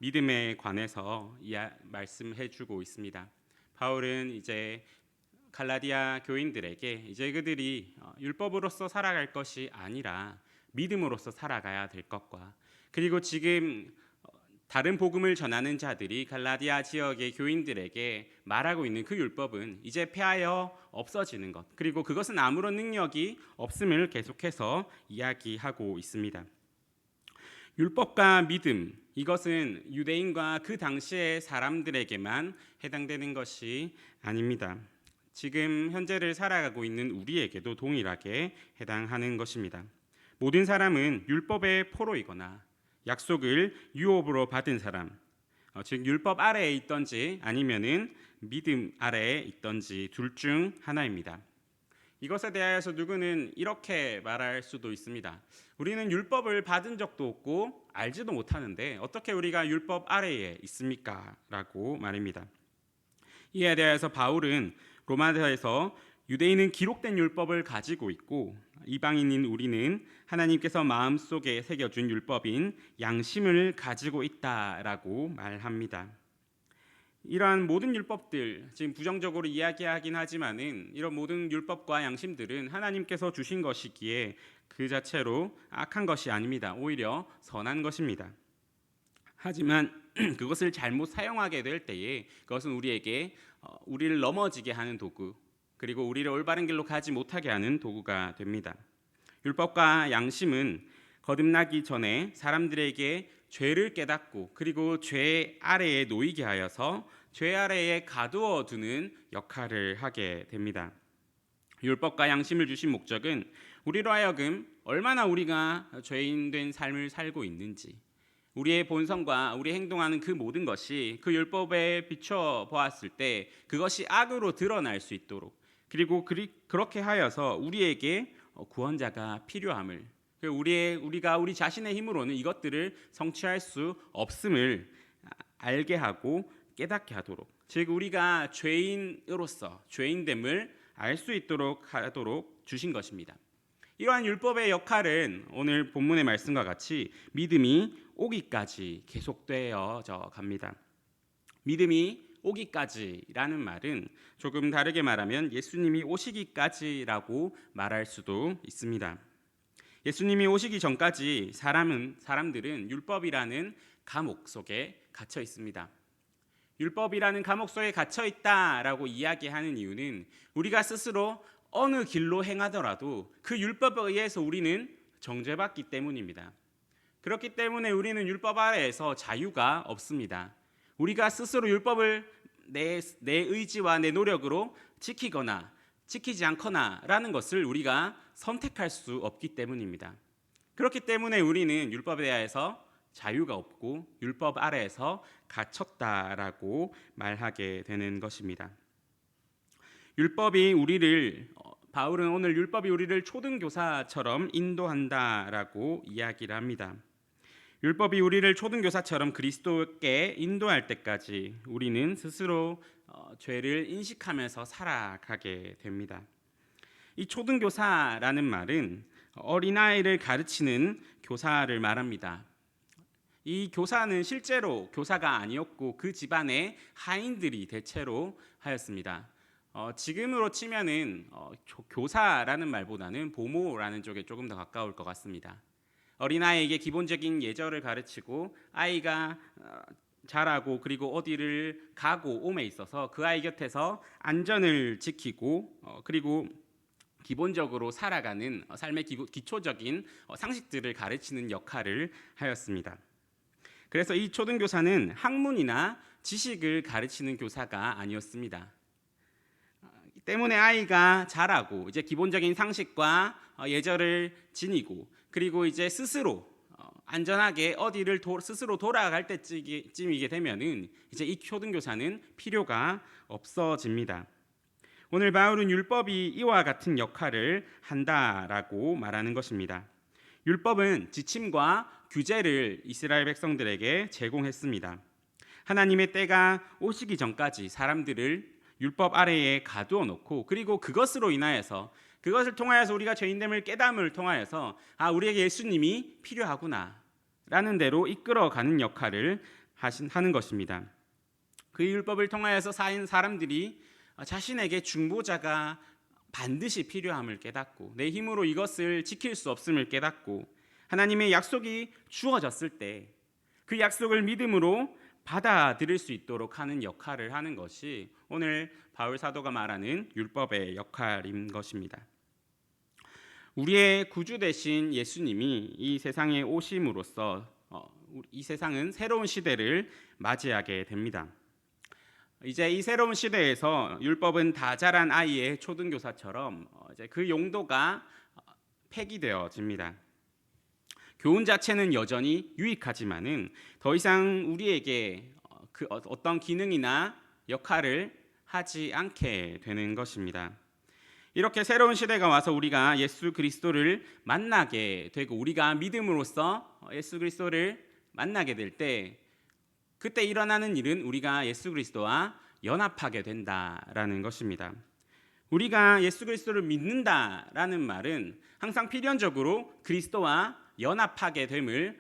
믿음에 관해서 말씀해주고 있습니다. 바울은 이제 갈라디아 교인들에게 이제 그들이 율법으로서 살아갈 것이 아니라 믿음으로서 살아가야 될 것과, 그리고 지금 다른 복음을 전하는 자들이 갈라디아 지역의 교인들에게 말하고 있는 그 율법은 이제 폐하여 없어지는 것, 그리고 그것은 아무런 능력이 없음을 계속해서 이야기하고 있습니다. 율법과 믿음, 이것은 유대인과 그 당시의 사람들에게만 해당되는 것이 아닙니다. 지금 현재를 살아가고 있는 우리에게도 동일하게 해당하는 것입니다. 모든 사람은 율법의 포로이거나 약속을 유업으로 받은 사람, 즉 율법 아래에 있던지 아니면은 믿음 아래에 있던지 둘 중 하나입니다. 이것에 대하여서 누구는 이렇게 말할 수도 있습니다. 우리는 율법을 받은 적도 없고 알지도 못하는데 어떻게 우리가 율법 아래에 있습니까? 라고 말입니다. 이에 대해서 바울은 로마서에서 유대인은 기록된 율법을 가지고 있고 이방인인 우리는 하나님께서 마음속에 새겨준 율법인 양심을 가지고 있다라고 말합니다. 이러한 모든 율법들, 지금 부정적으로 이야기하긴 하지만은 이런 모든 율법과 양심들은 하나님께서 주신 것이기에 그 자체로 악한 것이 아닙니다. 오히려 선한 것입니다. 하지만 그것을 잘못 사용하게 될 때에 그것은 우리를 넘어지게 하는 도구, 그리고 우리를 올바른 길로 가지 못하게 하는 도구가 됩니다. 율법과 양심은 거듭나기 전에 사람들에게 죄를 깨닫고 그리고 죄 아래에 놓이게 하여서 죄 아래에 가두어 두는 역할을 하게 됩니다. 율법과 양심을 주신 목적은 우리로 하여금 얼마나 우리가 죄인된 삶을 살고 있는지, 우리의 본성과 우리 행동하는 그 모든 것이 그 율법에 비춰 보았을 때 그것이 악으로 드러날 수 있도록, 그리고 그렇게 하여서 우리에게 구원자가 필요함을, 우리가 우리 자신의 힘으로는 이것들을 성취할 수 없음을 알게 하고 깨닫게 하도록, 즉 우리가 죄인으로서 죄인됨을 알 수 있도록 하도록 주신 것입니다. 이러한 율법의 역할은 오늘 본문의 말씀과 같이 믿음이 오기까지 계속되어져 갑니다. 믿음이 오기까지라는 말은 조금 다르게 말하면 예수님이 오시기까지라고 말할 수도 있습니다. 예수님이 오시기 전까지 사람들은 율법이라는 감옥 속에 갇혀 있습니다. 율법이라는 감옥 속에 갇혀 있다라고 이야기하는 이유는 우리가 스스로 어느 길로 행하더라도 그 율법에 의해서 우리는 정죄받기 때문입니다. 그렇기 때문에 우리는 율법 아래에서 자유가 없습니다. 우리가 스스로 율법을 내 의지와 내 노력으로 지키거나 지키지 않거나 라는 것을 우리가 선택할 수 없기 때문입니다. 그렇기 때문에 우리는 율법에 대해서 자유가 없고 율법 아래에서 갇혔다라고 말하게 되는 것입니다. 바울은 오늘 율법이 우리를 초등교사처럼 인도한다라고 이야기를 합니다. 율법이 우리를 초등교사처럼 그리스도께 인도할 때까지 우리는 스스로 죄를 인식하면서 살아가게 됩니다. 이 초등교사라는 말은 어린아이를 가르치는 교사를 말합니다. 이 교사는 실제로 교사가 아니었고 그 집안의 하인들이 대체로 하였습니다. 지금으로 치면은 교사라는 말보다는 보모라는 쪽에 조금 더 가까울 것 같습니다. 어린아이에게 기본적인 예절을 가르치고 아이가 자라고 그리고 어디를 가고 옴에 있어서 그 아이 곁에서 안전을 지키고 그리고 기본적으로 살아가는 삶의 기초적인 상식들을 가르치는 역할을 하였습니다. 그래서 이 초등교사는 학문이나 지식을 가르치는 교사가 아니었습니다. 때문에 아이가 자라고 이제 기본적인 상식과 예절을 지니고 그리고 이제 스스로 안전하게 어디를 스스로 돌아갈 때쯤이게 되면은 이제 이 초등교사는 필요가 없어집니다. 오늘 바울은 율법이 이와 같은 역할을 한다라고 말하는 것입니다. 율법은 지침과 규제를 이스라엘 백성들에게 제공했습니다. 하나님의 때가 오시기 전까지 사람들을 율법 아래에 가두어 놓고 그리고 그것을 통하여서 우리가 죄인됨을 깨달음을 통하여서 우리에게 예수님이 필요하구나 라는 대로 이끌어가는 역할을 하는 것입니다. 그 율법을 통하여서 사인 사람들이 자신에게 중보자가 반드시 필요함을 깨닫고 내 힘으로 이것을 지킬 수 없음을 깨닫고 하나님의 약속이 주어졌을 때 그 약속을 믿음으로 받아들일 수 있도록 하는 역할을 하는 것이 오늘 바울 사도가 말하는 율법의 역할인 것입니다. 우리의 구주 되신 예수님이 이 세상에 오심으로써 이 세상은 새로운 시대를 맞이하게 됩니다. 이제 이 새로운 시대에서 율법은 다 자란 아이의 초등교사처럼 이제 그 용도가 폐기되어집니다. 교훈 자체는 여전히 유익하지만은 더 이상 우리에게 그 어떤 기능이나 역할을 하지 않게 되는 것입니다. 이렇게 새로운 시대가 와서 우리가 예수 그리스도를 만나게 되고 우리가 믿음으로써 예수 그리스도를 만나게 될 때 그때 일어나는 일은 우리가 예수 그리스도와 연합하게 된다라는 것입니다. 우리가 예수 그리스도를 믿는다라는 말은 항상 필연적으로 그리스도와 연합하게 됨을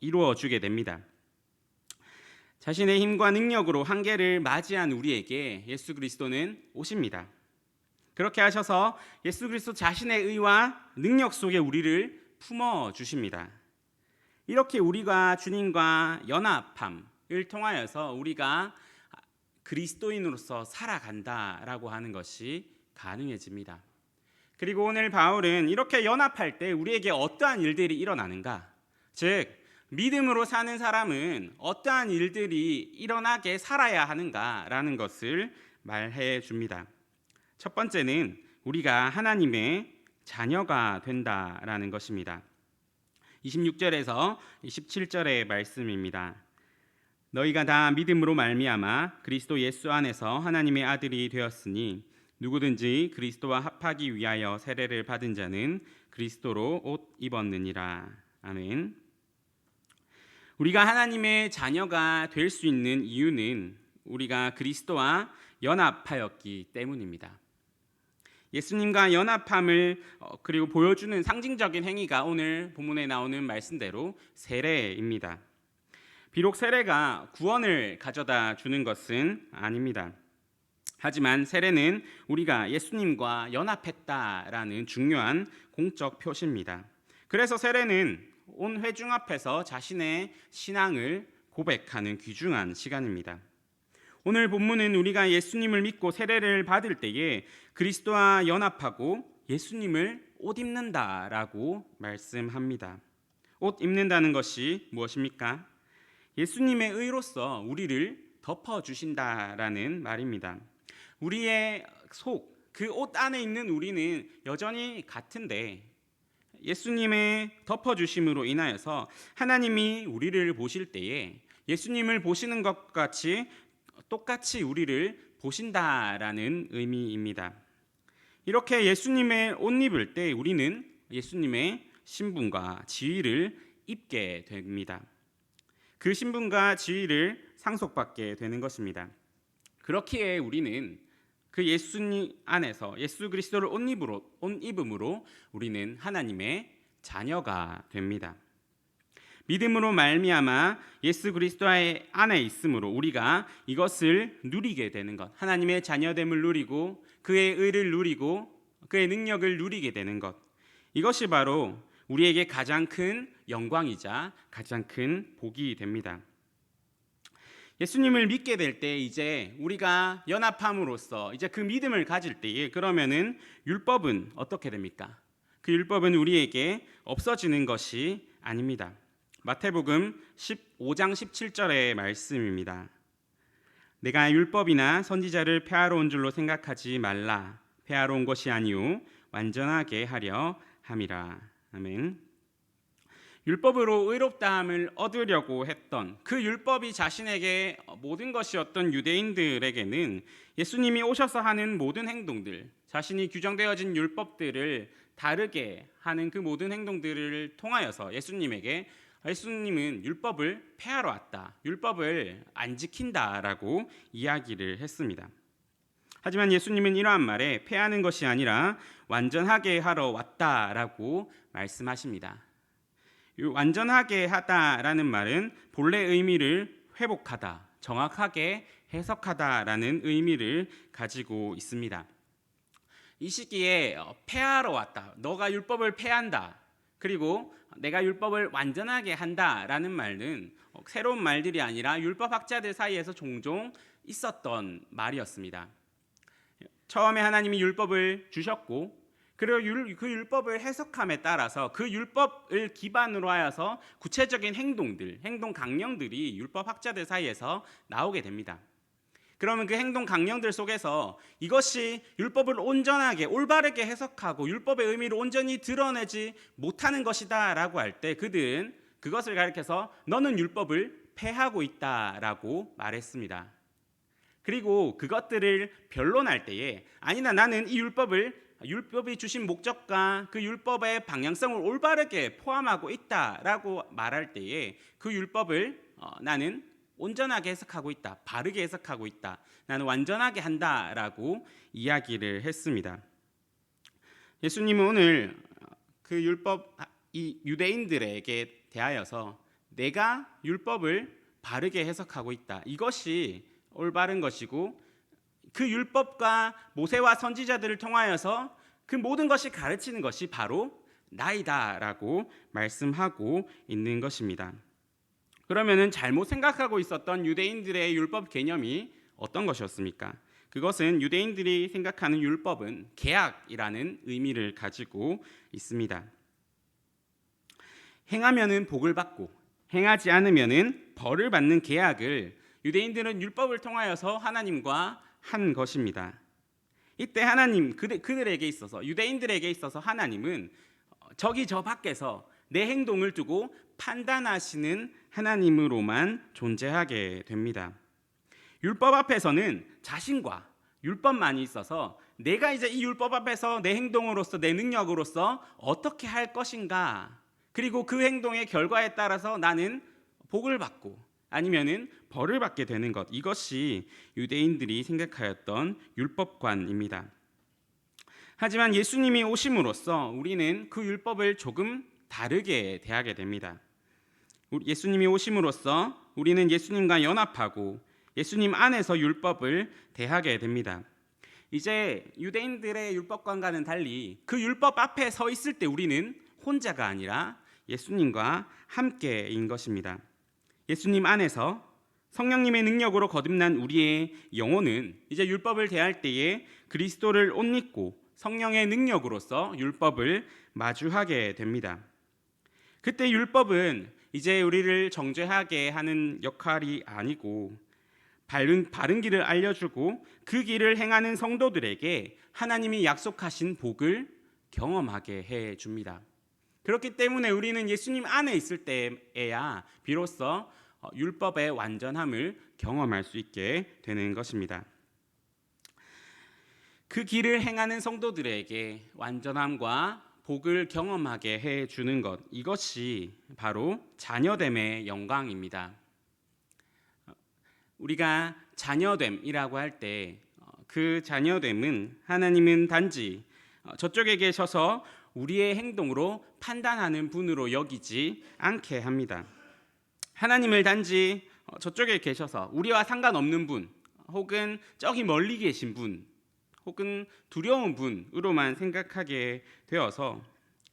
이루어 주게 됩니다. 자신의 힘과 능력으로 한계를 맞이한 우리에게 예수 그리스도는 오십니다. 그렇게 하셔서 예수 그리스도 자신의 의와 능력 속에 우리를 품어 주십니다. 이렇게 우리가 주님과 연합함을 통하여서 우리가 그리스도인으로서 살아간다라고 하는 것이 가능해집니다. 그리고 오늘 바울은 이렇게 연합할 때 우리에게 어떠한 일들이 일어나는가? 즉 믿음으로 사는 사람은 어떠한 일들이 일어나게 살아야 하는가라는 것을 말해 줍니다. 첫 번째는 우리가 하나님의 자녀가 된다라는 것입니다. 26절에서 27절의 말씀입니다. 너희가 다 믿음으로 말미암아 그리스도 예수 안에서 하나님의 아들이 되었으니 누구든지 그리스도와 합하기 위하여 세례를 받은 자는 그리스도로 옷 입었느니라. 아멘. 우리가 하나님의 자녀가 될 수 있는 이유는 우리가 그리스도와 연합하였기 때문입니다. 예수님과 연합함을 그리고 보여주는 상징적인 행위가 오늘 본문에 나오는 말씀대로 세례입니다. 비록 세례가 구원을 가져다 주는 것은 아닙니다. 하지만 세례는 우리가 예수님과 연합했다라는 중요한 공적 표시입니다. 그래서 세례는 온 회중 앞에서 자신의 신앙을 고백하는 귀중한 시간입니다. 오늘 본문은 우리가 예수님을 믿고 세례를 받을 때에 그리스도와 연합하고 예수님을 옷 입는다라고 말씀합니다. 옷 입는다는 것이 무엇입니까? 예수님의 의로서 우리를 덮어주신다라는 말입니다. 우리의 속, 그 옷 안에 있는 우리는 여전히 같은데 예수님의 덮어주심으로 인하여서 하나님이 우리를 보실 때에 예수님을 보시는 것 같이 똑같이 우리를 보신다라는 의미입니다. 이렇게 예수님의 옷 입을 때 우리는 예수님의 신분과 지위를 입게 됩니다. 그 신분과 지위를 상속받게 되는 것입니다. 그렇기에 우리는 그 예수님 안에서 예수 그리스도를 옷 입음으로 우리는 하나님의 자녀가 됩니다. 믿음으로 말미암아 예수 그리스도 안에 있으므로 우리가 이것을 누리게 되는 것, 하나님의 자녀됨을 누리고 그의 의를 누리고 그의 능력을 누리게 되는 것, 이것이 바로 우리에게 가장 큰 영광이자 가장 큰 복이 됩니다. 예수님을 믿게 될 때 이제 우리가 연합함으로써 이제 그 믿음을 가질 때에 그러면은 율법은 어떻게 됩니까? 그 율법은 우리에게 없어지는 것이 아닙니다. 마태복음 15장 17절의 말씀입니다. 내가 율법이나 선지자를 폐하러 온 줄로 생각하지 말라. 폐하러 온 것이 아니오 완전하게 하려 함이라. 아멘. 율법으로 의롭다함을 얻으려고 했던 그 율법이 자신에게 모든 것이었던 유대인들에게는 예수님이 오셔서 하는 모든 행동들, 자신이 규정되어진 율법들을 다르게 하는 그 모든 행동들을 통하여서 예수님은 율법을 폐하러 왔다, 율법을 안 지킨다라고 이야기를 했습니다. 하지만 예수님은 이러한 말에 폐하는 것이 아니라 완전하게 하러 왔다라고 말씀하십니다. 이 완전하게 하다라는 말은 본래 의미를 회복하다, 정확하게 해석하다라는 의미를 가지고 있습니다. 이 시기에 폐하러 왔다, 너가 율법을 폐한다, 그리고 내가 율법을 완전하게 한다라는 말은 새로운 말들이 아니라 율법학자들 사이에서 종종 있었던 말이었습니다. 처음에 하나님이 율법을 주셨고, 그리고 그 율법을 해석함에 따라서 그 율법을 기반으로 하여서 구체적인 행동들, 행동 강령들이 율법학자들 사이에서 나오게 됩니다. 그러면 그 행동 강령들 속에서 이것이 율법을 온전하게 올바르게 해석하고 율법의 의미를 온전히 드러내지 못하는 것이다 라고 할 때 그들은 그것을 가리켜서 너는 율법을 폐하고 있다라고 말했습니다. 그리고 그것들을 변론할 때에 아니다, 나는 이 율법이 주신 목적과 그 율법의 방향성을 올바르게 포함하고 있다라고 말할 때에 그 율법을 나는 온전하게 해석하고 있다, 바르게 해석하고 있다, 나는 완전하게 한다라고 이야기를 했습니다. 예수님은 오늘 그 율법, 이 유대인들에게 대하여서 내가 율법을 바르게 해석하고 있다, 이것이 올바른 것이고 그 율법과 모세와 선지자들을 통하여서 그 모든 것이 가르치는 것이 바로 나이다라고 말씀하고 있는 것입니다. 그러면은 잘못 생각하고 있었던 유대인들의 율법 개념이 어떤 것이었습니까? 그것은 유대인들이 생각하는 율법은 계약이라는 의미를 가지고 있습니다. 행하면은 복을 받고 행하지 않으면은 벌을 받는 계약을 유대인들은 율법을 통하여서 하나님과 한 것입니다. 이때 하나님, 그들에게 있어서, 유대인들에게 있어서 하나님은 저기 저 밖에서 내 행동을 두고 판단하시는 하나님으로만 존재하게 됩니다. 율법 앞에서는 자신과 율법만이 있어서 내가 이제 이 율법 앞에서 내 행동으로서, 내 능력으로서 어떻게 할 것인가, 그리고 그 행동의 결과에 따라서 나는 복을 받고 아니면은 벌을 받게 되는 것, 이것이 유대인들이 생각하였던 율법관입니다. 하지만 예수님이 오심으로써 우리는 그 율법을 조금 다르게 대하게 됩니다. 예수님이 오심으로써 우리는 예수님과 연합하고 예수님 안에서 율법을 대하게 됩니다. 이제 유대인들의 율법관과는 달리 그 율법 앞에 서 있을 때 우리는 혼자가 아니라 예수님과 함께인 것입니다. 예수님 안에서 성령님의 능력으로 거듭난 우리의 영혼은 이제 율법을 대할 때에 그리스도를 옷 입고 성령의 능력으로서 율법을 마주하게 됩니다. 그때 율법은 이제 우리를 정죄하게 하는 역할이 아니고 바른 길을 알려주고 그 길을 행하는 성도들에게 하나님이 약속하신 복을 경험하게 해줍니다. 그렇기 때문에 우리는 예수님 안에 있을 때에야 비로소 율법의 완전함을 경험할 수 있게 되는 것입니다. 그 길을 행하는 성도들에게 완전함과 복을 경험하게 해주는 것, 이것이 바로 자녀됨의 영광입니다. 우리가 자녀됨이라고 할 때 그 자녀됨은 하나님은 단지 저쪽에 계셔서 우리의 행동으로 판단하는 분으로 여기지 않게 합니다. 하나님을 단지 저쪽에 계셔서 우리와 상관없는 분, 혹은 저기 멀리 계신 분, 혹은 두려운 분으로만 생각하게 되어서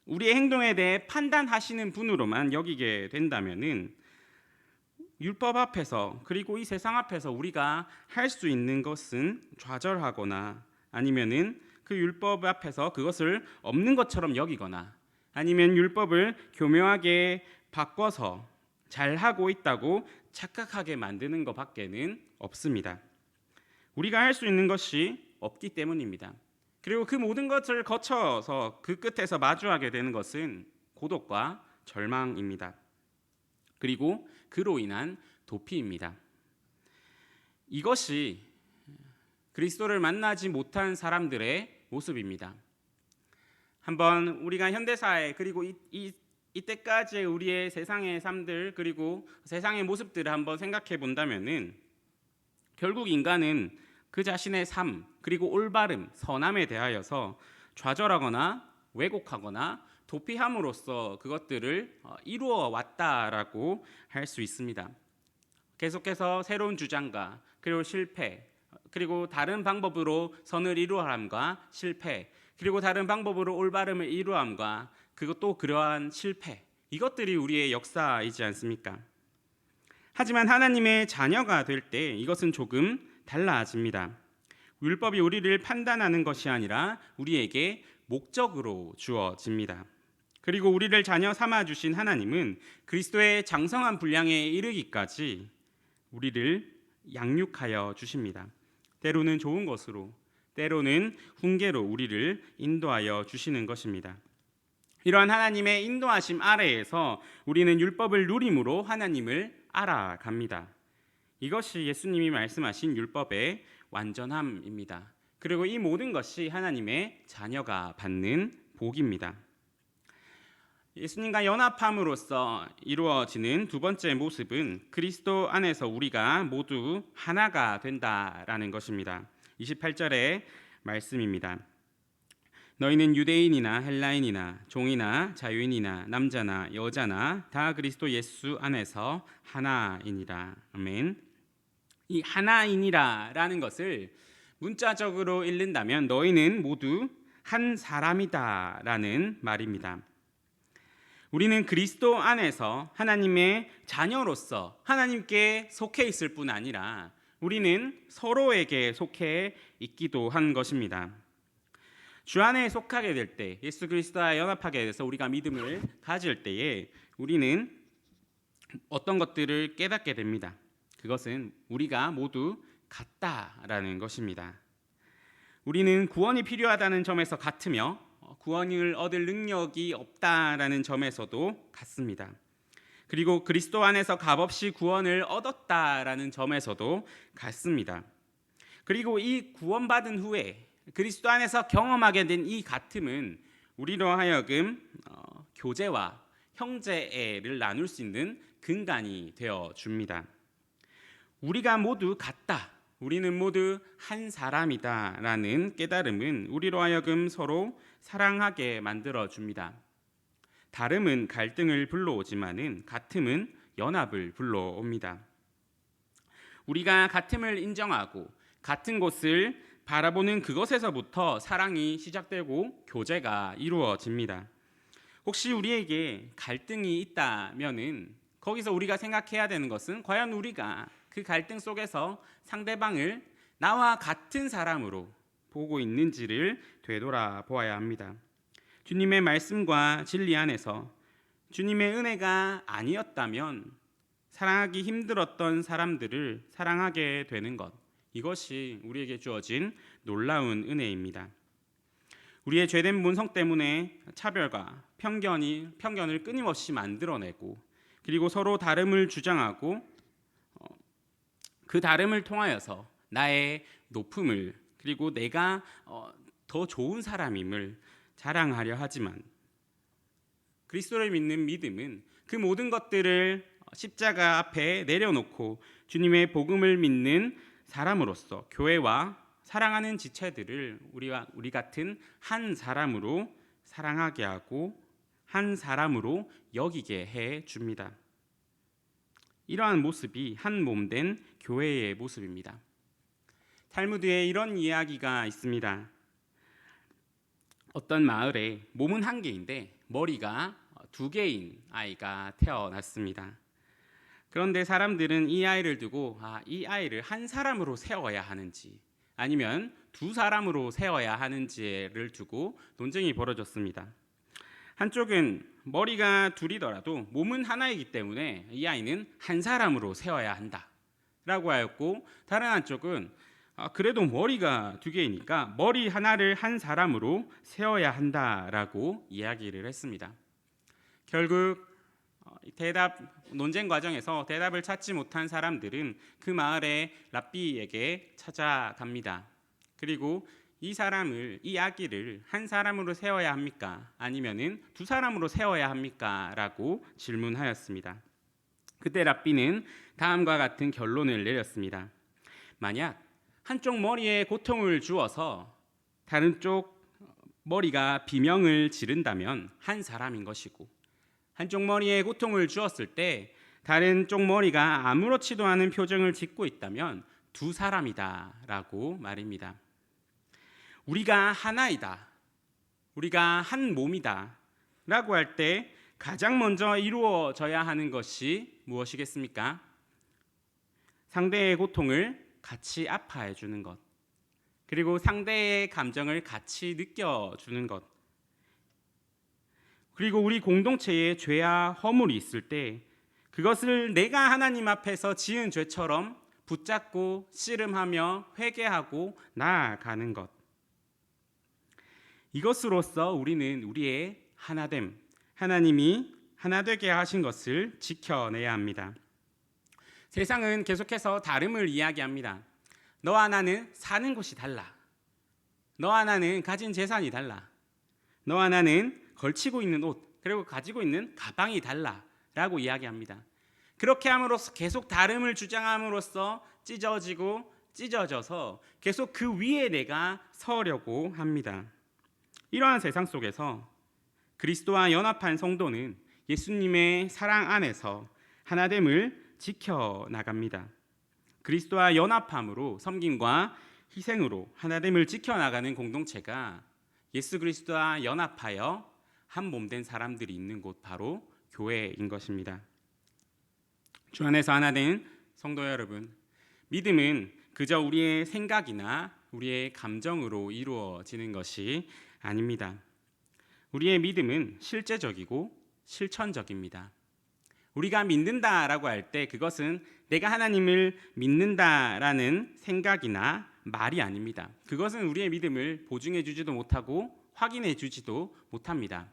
우리의 행동에 대해 판단하시는 분으로만 여기게 된다면은 율법 앞에서, 그리고 이 세상 앞에서 우리가 할 수 있는 것은 좌절하거나 아니면은 그 율법 앞에서 그것을 없는 것처럼 여기거나 아니면 율법을 교묘하게 바꿔서 잘하고 있다고 착각하게 만드는 것밖에는 없습니다. 우리가 할 수 있는 것이 없기 때문입니다. 그리고 그 모든 것을 거쳐서 그 끝에서 마주하게 되는 것은 고독과 절망입니다. 그리고 그로 인한 도피입니다. 이것이 그리스도를 만나지 못한 사람들의 모습입니다. 한번 우리가 현대사회, 그리고 이때까지의 우리의 세상의 삶들, 그리고 세상의 모습들을 한번 생각해 본다면은 결국 인간은 그 자신의 삶, 그리고 올바름, 선함에 대하여서 좌절하거나 왜곡하거나 도피함으로써 그것들을 이루어 왔다라고 할 수 있습니다. 계속해서 새로운 주장과 그리고 실패, 그리고 다른 방법으로 선을 이루어함과 실패, 그리고 다른 방법으로 올바름을 이루어함과 그것도 그러한 실패, 이것들이 우리의 역사이지 않습니까? 하지만 하나님의 자녀가 될 때 이것은 조금 달라집니다. 율법이 우리를 판단하는 것이 아니라 우리에게 목적으로 주어집니다. 그리고 우리를 자녀 삼아 주신 하나님은 그리스도의 장성한 분량에 이르기까지 우리를 양육하여 주십니다. 때로는 좋은 것으로, 때로는 훈계로 우리를 인도하여 주시는 것입니다. 이러한 하나님의 인도하심 아래에서 우리는 율법을 누림으로 하나님을 알아갑니다. 이것이 예수님이 말씀하신 율법의 완전함입니다. 그리고 이 모든 것이 하나님의 자녀가 받는 복입니다. 예수님과 연합함으로써 이루어지는 두 번째 모습은 그리스도 안에서 우리가 모두 하나가 된다라는 것입니다. 28절의 말씀입니다. 너희는 유대인이나 헬라인이나 종이나 자유인이나 남자나 여자나 다 그리스도 예수 안에서 하나이니라. 아멘. 이 하나이니라라는 것을 문자적으로 읽는다면 너희는 모두 한 사람이다라는 말입니다. 우리는 그리스도 안에서 하나님의 자녀로서 하나님께 속해 있을 뿐 아니라 우리는 서로에게 속해 있기도 한 것입니다. 주 안에 속하게 될 때, 예수 그리스도와 연합하게 돼서 우리가 믿음을 가질 때에 우리는 어떤 것들을 깨닫게 됩니다. 그것은 우리가 모두 같다라는 것입니다. 우리는 구원이 필요하다는 점에서 같으며 구원을 얻을 능력이 없다라는 점에서도 같습니다. 그리고 그리스도 안에서 값없이 구원을 얻었다라는 점에서도 같습니다. 그리고 이 구원받은 후에 그리스도 안에서 경험하게 된 이 같음은 우리로 하여금 교제와 형제애를 나눌 수 있는 근간이 되어 줍니다. 우리가 모두 같다, 우리는 모두 한 사람이다라는 깨달음은 우리로 하여금 서로 사랑하게 만들어 줍니다. 다름은 갈등을 불러오지만은 같음은 연합을 불러옵니다. 우리가 같음을 인정하고 같은 곳을 바라보는 그것에서부터 사랑이 시작되고 교제가 이루어집니다. 혹시 우리에게 갈등이 있다면은 거기서 우리가 생각해야 되는 것은 과연 우리가 그 갈등 속에서 상대방을 나와 같은 사람으로 보고 있는지를 되돌아보아야 합니다. 주님의 말씀과 진리 안에서 주님의 은혜가 아니었다면 사랑하기 힘들었던 사람들을 사랑하게 되는 것, 이것이 우리에게 주어진 놀라운 은혜입니다. 우리의 죄된 본성 때문에 차별과 편견을 끊임없이 만들어내고 그리고 서로 다름을 주장하고 그 다름을 통하여서 나의 높음을 그리고 내가 더 좋은 사람임을 자랑하려 하지만 그리스도를 믿는 믿음은 그 모든 것들을 십자가 앞에 내려놓고 주님의 복음을 믿는 사람으로서 교회와 사랑하는 지체들을 우리 같은 한 사람으로 사랑하게 하고 한 사람으로 여기게 해 줍니다. 이러한 모습이 한 몸 된 교회의 모습입니다. 탈무드에 이런 이야기가 있습니다. 어떤 마을에 몸은 한 개인데 머리가 두 개인 아이가 태어났습니다. 그런데 사람들은 이 아이를 두고 이 아이를 한 사람으로 세워야 하는지 아니면 두 사람으로 세워야 하는지를 두고 논쟁이 벌어졌습니다. 한쪽은 머리가 둘이더라도 몸은 하나이기 때문에 이 아이는 한 사람으로 세워야 한다라고 하였고, 다른 한쪽은 그래도 머리가 두 개이니까 머리 하나를 한 사람으로 세워야 한다라고 이야기를 했습니다. 결국 논쟁 과정에서 대답을 찾지 못한 사람들은 그 마을의 랍비에게 찾아갑니다. 그리고 이 아기를 한 사람으로 세워야 합니까? 아니면은 두 사람으로 세워야 합니까? 라고 질문하였습니다. 그때 랍비는 다음과 같은 결론을 내렸습니다. 만약 한쪽 머리에 고통을 주어서 다른 쪽 머리가 비명을 지른다면 한 사람인 것이고, 한쪽 머리에 고통을 주었을 때 다른 쪽 머리가 아무렇지도 않은 표정을 짓고 있다면 두 사람이다라고 말입니다. 우리가 하나이다, 우리가 한 몸이다 라고 할 때 가장 먼저 이루어져야 하는 것이 무엇이겠습니까? 상대의 고통을 같이 아파해 주는 것, 그리고 상대의 감정을 같이 느껴주는 것, 그리고 우리 공동체에 죄와 허물이 있을 때 그것을 내가 하나님 앞에서 지은 죄처럼 붙잡고 씨름하며 회개하고 나아가는 것, 이것으로써 우리는 우리의 하나됨, 하나님이 하나 되게 하신 것을 지켜내야 합니다. 세상은 계속해서 다름을 이야기합니다. 너와 나는 사는 곳이 달라, 너와 나는 가진 재산이 달라, 너와 나는 걸치고 있는 옷, 그리고 가지고 있는 가방이 달라 라고 이야기합니다. 그렇게 함으로써 계속 다름을 주장함으로써 찢어져서 계속 그 위에 내가 서려고 합니다. 이러한 세상 속에서 그리스도와 연합한 성도는 예수님의 사랑 안에서 하나됨을 지켜나갑니다. 그리스도와 연합함으로, 섬김과 희생으로 하나됨을 지켜나가는 공동체가 예수 그리스도와 연합하여 한 몸된 사람들이 있는 곳, 바로 교회인 것입니다. 주 안에서 하나된 성도 여러분, 믿음은 그저 우리의 생각이나 우리의 감정으로 이루어지는 것이 아닙니다. 우리의 믿음은 실제적이고 실천적입니다. 우리가 믿는다라고 할 때 그것은 내가 하나님을 믿는다라는 생각이나 말이 아닙니다. 그것은 우리의 믿음을 보증해 주지도 못하고 확인해 주지도 못합니다.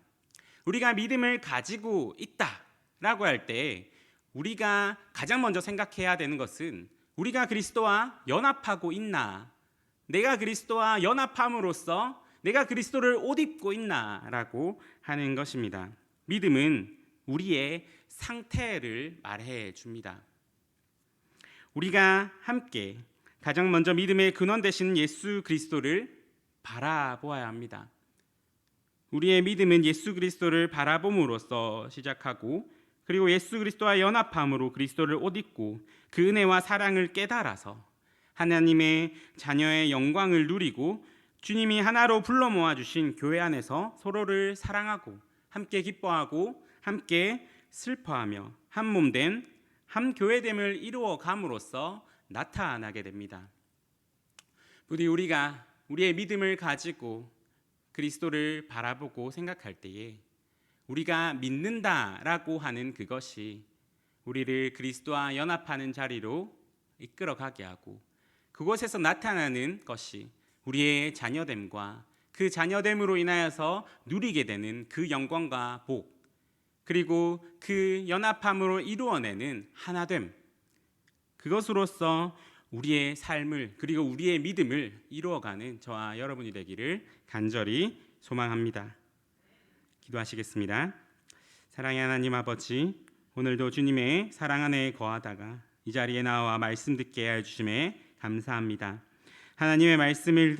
우리가 믿음을 가지고 있다라고 할 때 우리가 가장 먼저 생각해야 되는 것은 우리가 그리스도와 연합하고 있나, 내가 그리스도와 연합함으로써 내가 그리스도를 옷 입고 있나라고 하는 것입니다. 믿음은 우리의 상태를 말해 줍니다. 우리가 함께 가장 먼저 믿음의 근원 되신 예수 그리스도를 바라보아야 합니다. 우리의 믿음은 예수 그리스도를 바라봄으로써 시작하고, 그리고 예수 그리스도와 연합함으로 그리스도를 옷 입고 그 은혜와 사랑을 깨달아서 하나님의 자녀의 영광을 누리고 주님이 하나로 불러 모아주신 교회 안에서 서로를 사랑하고 함께 기뻐하고 함께 슬퍼하며 한 몸된 한 교회됨을 이루어감으로써 나타나게 됩니다. 부디 우리가 우리의 믿음을 가지고 그리스도를 바라보고 생각할 때에 우리가 믿는다라고 하는 그것이 우리를 그리스도와 연합하는 자리로 이끌어가게 하고, 그곳에서 나타나는 것이 우리의 자녀됨과 그 자녀됨으로 인하여서 누리게 되는 그 영광과 복, 그리고 그 연합함으로 이루어내는 하나됨, 그것으로서 우리의 삶을, 그리고 우리의 믿음을 이루어가는 저와 여러분이 되기를 간절히 소망합니다. 기도하시겠습니다. 사랑의 하나님 아버지, 오늘도 주님의 사랑 안에 거하다가 이 자리에 나와 말씀 듣게 하여 주심에 감사합니다. 하나님의 말씀을